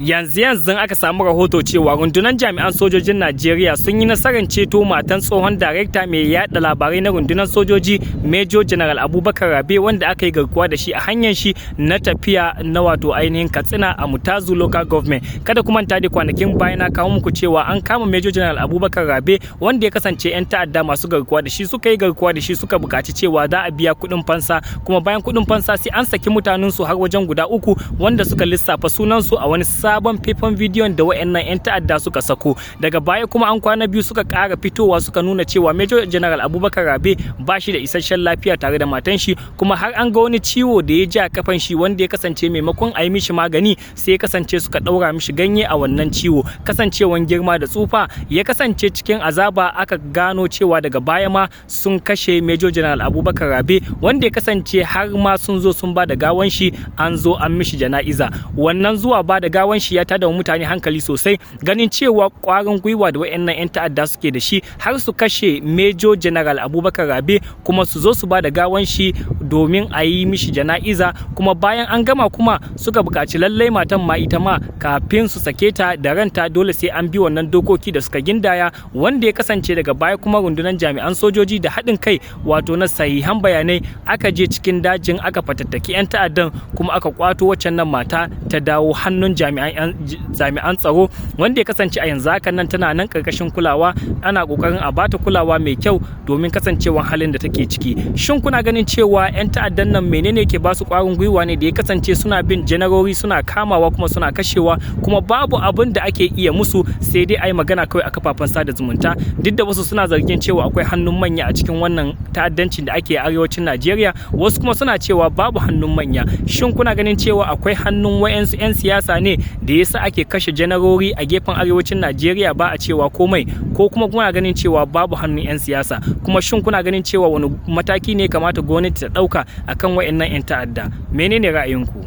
Yanzu aka samu rahoto cewa rundunar jami'an sojojin Najeriya sun yi nasarar ceto matan tsohon darekta mai yada labarai na rundunar sojoji Major General Abubakar Rabe, wanda aka yi garkuwa da shi a hanyar shi na tafiya na wato ainihin Katsina a Mutazu Local Government. Kada ku manta da kwanakin baya na kawo muku cewa an kama Major General Abubakar Rabe, wanda ya kasance 'yan ta'adda masu garkuwa da shi suka yi garkuwa da shi, suka buƙaci cewa za a biya kuɗin fansa, kuma bayan kuɗin fansa sai an saki mutanen su har wajen guda 3 wanda suka lissafa sunan su a wani sabon faifan bidiyon da wayannan 'yan ta'adda suka sako. Daga baya kuma an kwana biyu suka ƙara fitowa suka nuna cewa Major General Abubakar Rabe ba shi da isasshen lafiya tare da matan shi, kuma har an ga wani ciwo da ya ji a kafan shi wanda ya kasance maimakon a yi mishi magani sai ya kasance suka ɗaura mishi ganye a wannan ciwo. Kasancewan girma da tsufa ya kasance cikin azaba, aka gano cewa daga baya ma sun kashe Major General Abubakar Rabe, wanda ya kasance har ma sun zo sun ba da gawan shi, an zo an mishi jana'iza. Wannan zuwa ba da gawan shi ya tada mutane hankali sosai, ganin cewa kwarin gwiwa da wayannan 'yan ta'adda suke da shi har su kashe Major General Abubakar Rabe kuma su zo su ba da gawan shi domin a yi mishi jana'iza. Kuma bayan an gama kuma suka buƙaci lallai matan ma ita ma kafin su sake ta da ranta dole sai an bi wannan dokoki da suka gindaya, wanda ya kasance daga baya kuma rundunar jami'an sojoji da haɗin kai wato na sahihan bayanai aka je cikin dajin aka fatattaki 'yan ta'addan, kuma aka kwato waccan nan mata ta dawo hannun jami'an tsaro, wanda ya kasance a yanzu hakan nan tana nan karkashin kulawa, ana kokarin a bata kulawa mai kyau domin kasancewan halin da take ciki. Shin kuna ganin cewa 'yan ta'addan nan menene ke ba su kwarin gwiwa ne da ya kasance suna bin janarori, suna kamawa kuma suna kashewa, kuma babu abin da ake iya musu sai dai ai magana kawai a kafafen sada zumunta? Duk da wasu suna zargin cewa akwai hannun manya a cikin wannan ta'addancin da ake a arewacin Najeriya, wasu kuma suna cewa babu hannun manya. Shin kuna ganin cewa akwai hannun wayansu 'yan siyasa ne da yasa ake kashe janarori a gefen arewacin Najeriya ba a cewa komai, ko kuma kuna ganin cewa babu hannun 'yan siyasa? Kuma shin kuna ganin cewa wani mataki ne kamata gwamnati ta ɗauka akan wayannan 'yan ta'adda? Menene ra'ayinku?